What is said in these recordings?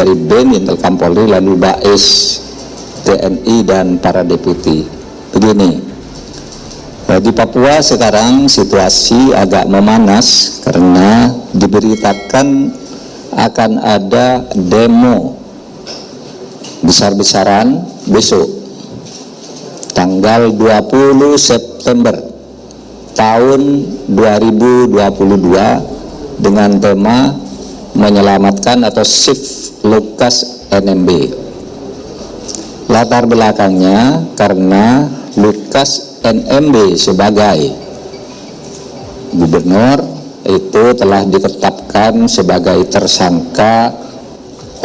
dari BEN, Intelkam Polri, lalu BAIS, TNI, dan para deputi. Begini, di Papua sekarang situasi agak memanas karena diberitakan akan ada demo besar-besaran besok, tanggal 20 September tahun 2022 dengan tema menyelamatkan atau Save Lukas NMB. Latar belakangnya karena Lukas NMB sebagai gubernur itu telah ditetapkan sebagai tersangka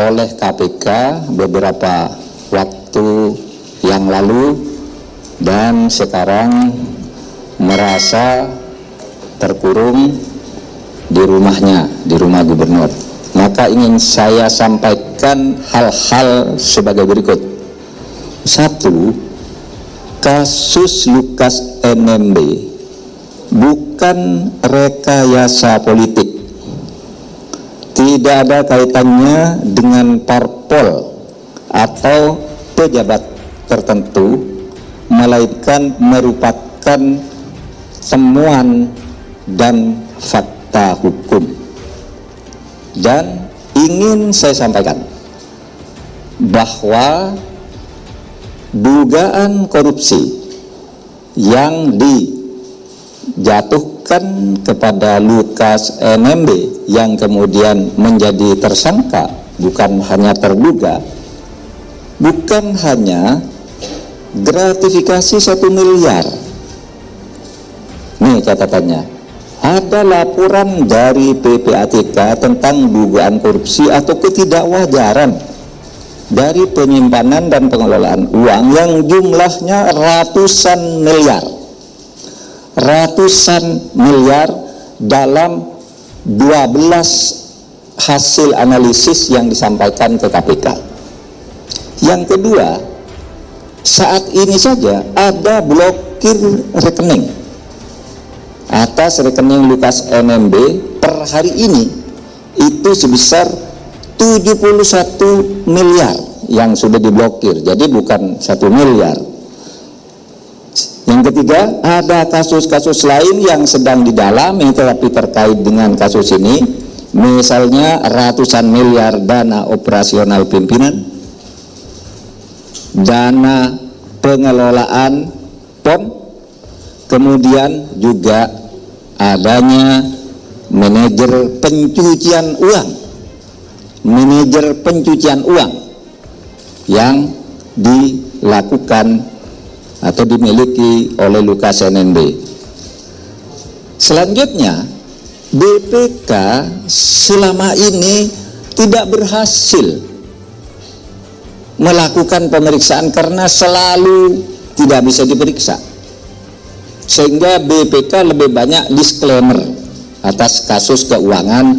oleh KPK beberapa waktu yang lalu dan sekarang merasa terkurung di rumahnya, di rumah gubernur. Maka ingin saya sampaikan hal-hal sebagai berikut. Satu, kasus Lukas NMB bukan rekayasa politik, tidak ada kaitannya dengan parpol atau pejabat tertentu, melainkan merupakan temuan dan fakta hukum. Dan ingin saya sampaikan bahwa dugaan korupsi yang dijatuhkan kepada Lukas NMB yang kemudian menjadi tersangka, bukan hanya terduga, bukan hanya gratifikasi 1 miliar. Nih catatannya, ada laporan dari PPATK tentang dugaan korupsi atau ketidakwajaran dari penyimpanan dan pengelolaan uang yang jumlahnya ratusan miliar dalam 12 hasil analisis yang disampaikan ke KPK. Yang kedua, saat ini saja ada blokir rekening atas rekening Lukas NMB per hari ini itu sebesar 71 miliar yang sudah diblokir, jadi bukan 1 miliar. Yang ketiga, ada kasus-kasus lain yang sedang didalami tetapi terkait dengan kasus ini, misalnya ratusan miliar dana operasional pimpinan, dana pengelolaan PON, kemudian juga adanya manajer pencucian uang yang dilakukan atau dimiliki oleh Lukas NMB. Selanjutnya, BPK selama ini tidak berhasil melakukan pemeriksaan karena selalu tidak bisa diperiksa, sehingga BPK lebih banyak disclaimer atas kasus keuangan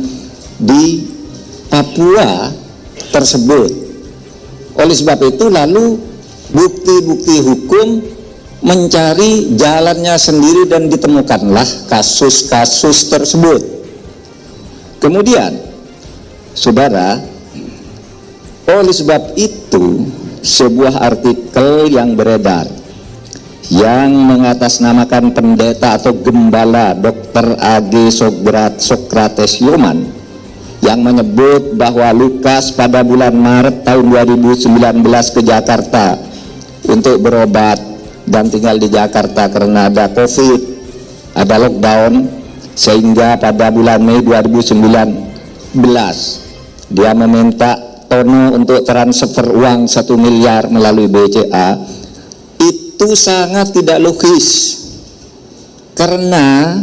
di Papua tersebut. Oleh sebab itu lalu bukti-bukti hukum mencari jalannya sendiri dan ditemukanlah kasus-kasus tersebut. Kemudian, saudara, oleh sebab itu sebuah artikel yang beredar yang mengatasnamakan pendeta atau gembala Dr. AG Sokrates Yoman yang menyebut bahwa Lukas pada bulan Maret tahun 2019 ke Jakarta untuk berobat dan tinggal di Jakarta karena ada COVID, ada lockdown, sehingga pada bulan Mei 2019 dia meminta Tono untuk transfer uang 1 miliar melalui BCA. Itu sangat tidak logis karena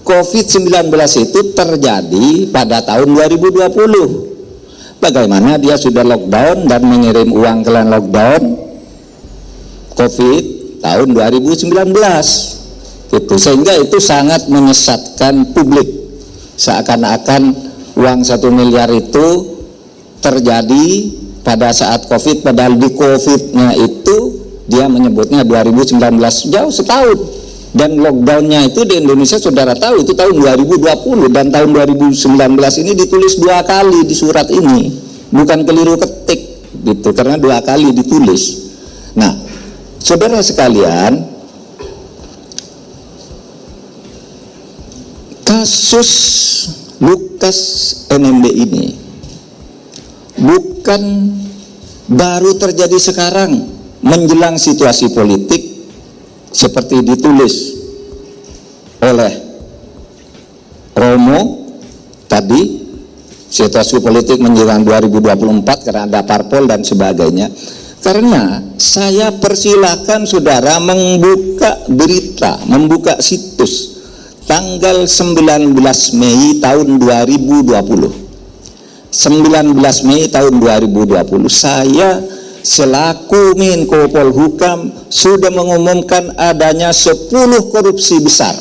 COVID-19 itu terjadi pada tahun 2020. Bagaimana dia sudah lockdown dan mengirim uang ke lockdown COVID tahun 2019 gitu, sehingga itu sangat menyesatkan publik, seakan-akan uang 1 miliar itu terjadi pada saat COVID, padahal di COVID-nya itu dia menyebutnya 2019, jauh setahun, dan lockdownnya itu di Indonesia saudara tahu itu tahun 2020 dan tahun 2019 ini ditulis 2 kali di surat ini bukan keliru ketik gitu, karena 2 kali ditulis. Nah, saudara sekalian, kasus Lukas NMB ini bukan baru terjadi sekarang menjelang situasi politik seperti ditulis oleh Romo tadi, situasi politik menjelang 2024 karena ada parpol dan sebagainya. Karena saya persilahkan saudara membuka berita, membuka situs tanggal 19 Mei tahun 2020. 19 Mei tahun 2020 saya selaku Menko Polhukam sudah mengumumkan adanya 10 korupsi besar.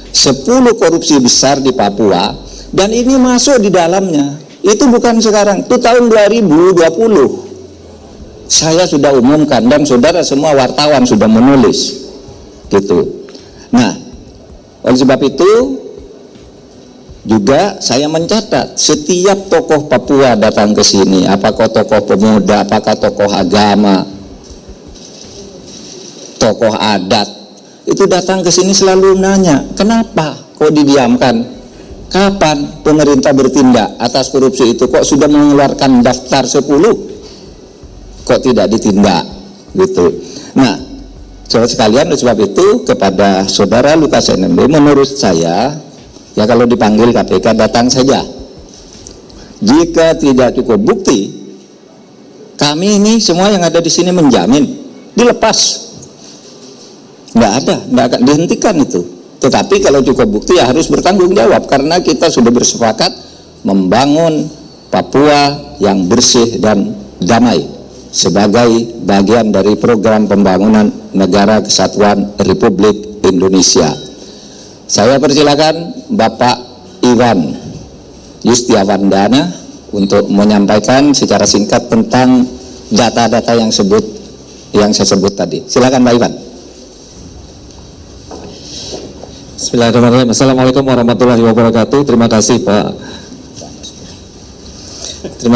10 korupsi besar di Papua, dan ini masuk di dalamnya. Itu bukan sekarang, itu tahun 2020. Saya sudah umumkan dan saudara semua wartawan sudah menulis. Gitu. Nah, oleh sebab itu juga saya mencatat setiap tokoh Papua datang ke sini, apakah tokoh pemuda, apakah tokoh agama, tokoh adat, itu datang ke sini selalu nanya, kenapa kok didiamkan? Kapan pemerintah bertindak atas korupsi itu? Kok sudah mengeluarkan daftar 10? Kok tidak ditindak? Gitu. Nah, saudara sekalian, oleh sebab itu kepada saudara Lukas NMB, menurut saya, ya kalau dipanggil KPK datang saja. Jika tidak cukup bukti, kami ini semua yang ada di sini menjamin dilepas. Nggak akan dihentikan itu. Tetapi kalau cukup bukti ya harus bertanggung jawab, karena kita sudah bersepakat membangun Papua yang bersih dan damai sebagai bagian dari program pembangunan Negara Kesatuan Republik Indonesia. Saya persilakan Bapak Iwan Yustiawandana untuk menyampaikan secara singkat tentang data-data yang saya sebut tadi. Silakan Pak Iwan. Bismillahirrahmanirrahim. Assalamualaikum warahmatullahi wabarakatuh. Terima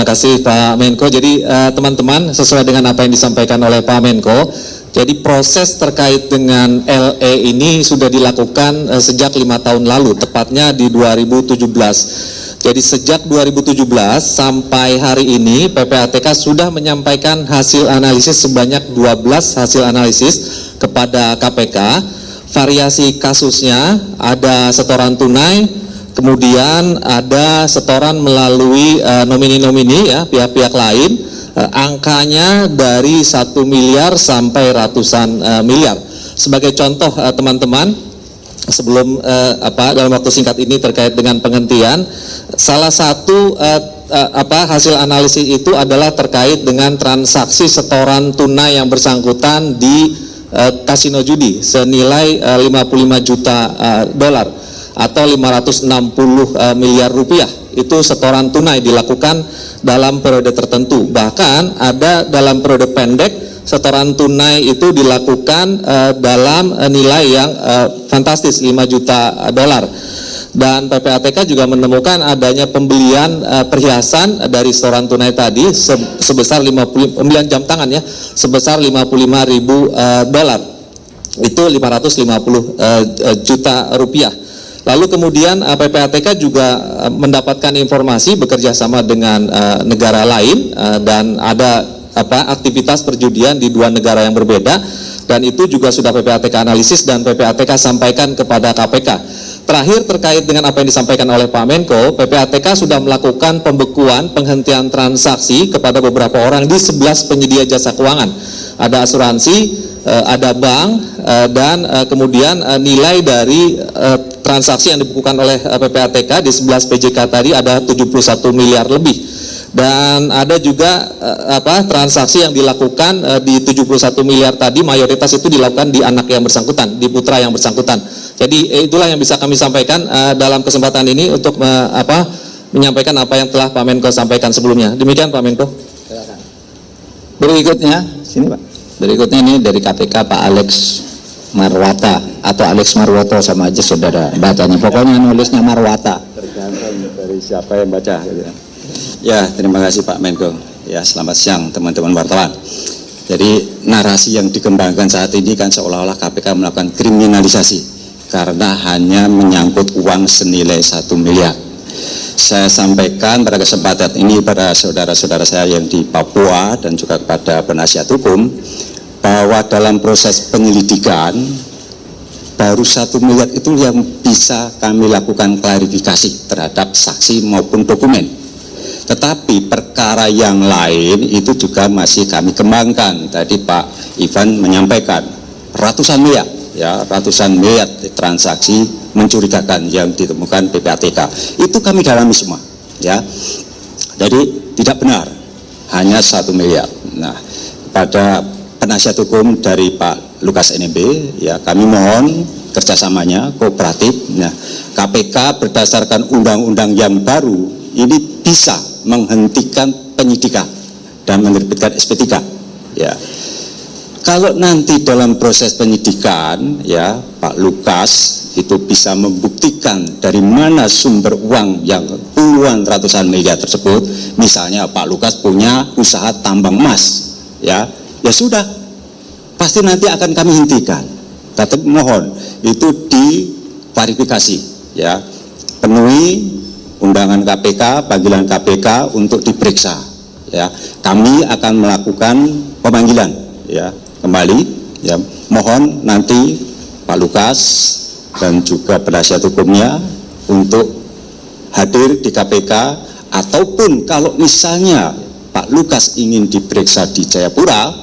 kasih Pak Menko. Jadi teman-teman, sesuai dengan apa yang disampaikan oleh Pak Menko, jadi proses terkait dengan LE ini sudah dilakukan sejak 5 tahun lalu, tepatnya di 2017. Jadi sejak 2017 sampai hari ini PPATK sudah menyampaikan hasil analisis sebanyak 12 hasil analisis kepada KPK. Variasi kasusnya ada setoran tunai, kemudian ada setoran melalui nomini-nomini ya, pihak-pihak lain. Angkanya dari 1 miliar sampai ratusan miliar. Sebagai contoh teman-teman, sebelum dalam waktu singkat ini terkait dengan penghentian, salah satu hasil analisis itu adalah terkait dengan transaksi setoran tunai yang bersangkutan di kasino judi senilai 55 juta dolar atau 560 miliar rupiah. Itu setoran tunai dilakukan dalam periode tertentu. Bahkan ada dalam periode pendek setoran tunai itu dilakukan dalam nilai yang fantastis 5 juta dolar. Dan PPATK juga menemukan adanya pembelian perhiasan dari setoran tunai tadi sebesar pembelian jam tangan ya, sebesar 55 ribu dolar. Itu 550 juta rupiah. Lalu kemudian PPATK juga mendapatkan informasi bekerja sama dengan negara lain dan ada aktivitas perjudian di 2 negara yang berbeda, dan itu juga sudah PPATK analisis dan PPATK sampaikan kepada KPK. Terakhir terkait dengan apa yang disampaikan oleh Pak Menko, PPATK sudah melakukan pembekuan penghentian transaksi kepada beberapa orang di 11 penyedia jasa keuangan. Ada asuransi, ada bank, dan kemudian nilai dari transaksi yang dibekukan oleh PPATK di 11 PJK tadi ada 71 miliar lebih. Dan ada juga transaksi yang dilakukan di 71 miliar tadi, mayoritas itu dilakukan di anak yang bersangkutan, di putra yang bersangkutan. Jadi itulah yang bisa kami sampaikan dalam kesempatan ini untuk menyampaikan apa yang telah Pak Menko sampaikan sebelumnya. Demikian Pak Menko. Berikutnya, sini Pak. Berikutnya ini dari KPK Pak Alex Marwata atau Alex Marwoto, sama aja saudara bacanya. Pokoknya nulisnya Marwata. Tergantung dari siapa yang baca. Gitu. Ya, terima kasih Pak Menko. Ya, selamat siang teman-teman wartawan. Jadi narasi yang dikembangkan saat ini kan seolah-olah KPK melakukan kriminalisasi karena hanya menyangkut uang senilai 1 miliar. Saya sampaikan pada kesempatan ini pada saudara-saudara saya yang di Papua dan juga kepada penasihat hukum bahwa dalam proses penyelidikan baru 1 miliar itu yang bisa kami lakukan klarifikasi terhadap saksi maupun dokumen. Tetapi perkara yang lain itu juga masih kami kembangkan. Tadi Pak Ivan menyampaikan ratusan miliar, ya, ratusan miliar transaksi mencurigakan yang ditemukan PPATK. Itu kami dalami semua, ya. Jadi tidak benar hanya 1 miliar. Nah, pada penasihat hukum dari Pak Lukas NMB, ya, kami mohon kerjasamanya kooperatif. Nah, KPK berdasarkan undang-undang yang baru ini bisa menghentikan penyidikan dan menerbitkan SP3, ya. Kalau nanti dalam proses penyidikan, ya, Pak Lukas itu bisa membuktikan dari mana sumber uang yang puluhan ratusan miliar tersebut, misalnya Pak Lukas punya usaha tambang emas, ya sudah, pasti nanti akan kami hentikan. Tapi mohon itu diklarifikasi, ya, penuhi undangan KPK, panggilan KPK untuk diperiksa, ya. Kami akan melakukan pemanggilan, ya, kembali, ya. Mohon nanti Pak Lukas dan juga penasihat hukumnya untuk hadir di KPK, ataupun kalau misalnya Pak Lukas ingin diperiksa di Jayapura,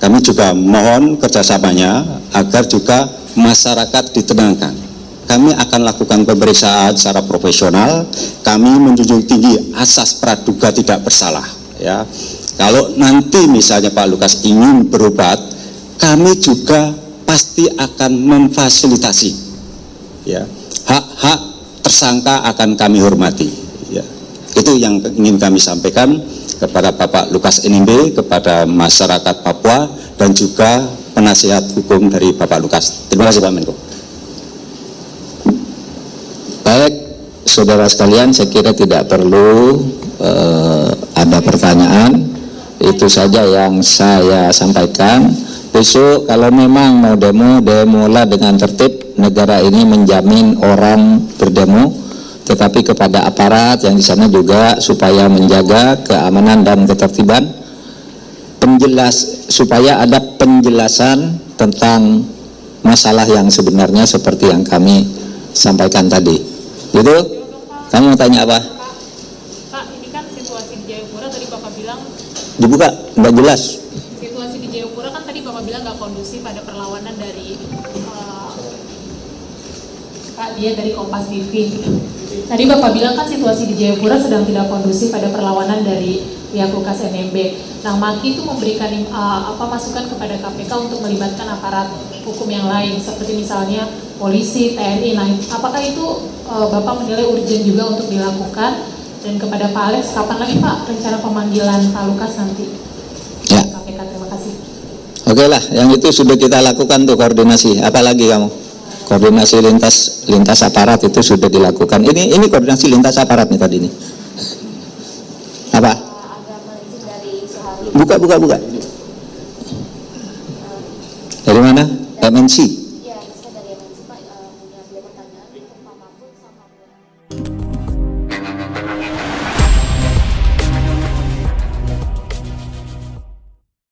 kami juga mohon kerjasamanya agar juga masyarakat ditenangkan. Kami akan lakukan pemeriksaan secara profesional. Kami menjunjung tinggi asas praduga tidak bersalah, ya. Kalau nanti misalnya Pak Lukas ingin berobat, kami juga pasti akan memfasilitasi, ya. Hak-hak tersangka akan kami hormati, ya. Itu yang ingin kami sampaikan kepada Bapak Lukas NMB, kepada masyarakat Papua, dan juga penasihat hukum dari Bapak Lukas. Terima kasih Pak Menko. Baik, saudara sekalian, saya kira tidak perlu ada pertanyaan. Itu saja yang saya sampaikan. Besok kalau memang mau demo, demolah dengan tertib. Negara ini menjamin orang berdemo, tetapi kepada aparat yang di sana juga supaya menjaga keamanan dan ketertiban. Supaya ada penjelasan tentang masalah yang sebenarnya seperti yang kami sampaikan tadi. Gitu? Kamu mau tanya apa? Pak, ini kan situasi di Jayapura tadi Bapak bilang Dibuka, nggak jelas. situasi di Jayapura kan tadi Bapak bilang nggak kondusif, ada perlawanan dari Pak dia dari Kompas TV. Tadi Bapak bilang kan situasi di Jayapura sedang tidak kondusif, ada perlawanan dari pihak Lukas NMB. Nah, Maki itu memberikan masukan kepada KPK untuk melibatkan aparat hukum yang lain, seperti misalnya polisi, TNI. Nah, apakah itu Bapak menilai urgent juga untuk dilakukan? Dan kepada Pak Alex, kapan lagi Pak rencana pemanggilan Pak Lukas nanti? Ya. KPK, terima kasih. Oke lah, yang itu sudah kita lakukan tuh koordinasi. Apalagi kamu? Koordinasi lintas aparat itu sudah dilakukan. Ini koordinasi lintas aparat nih tadi nih. Apa? Buka. Dari mana? MNC.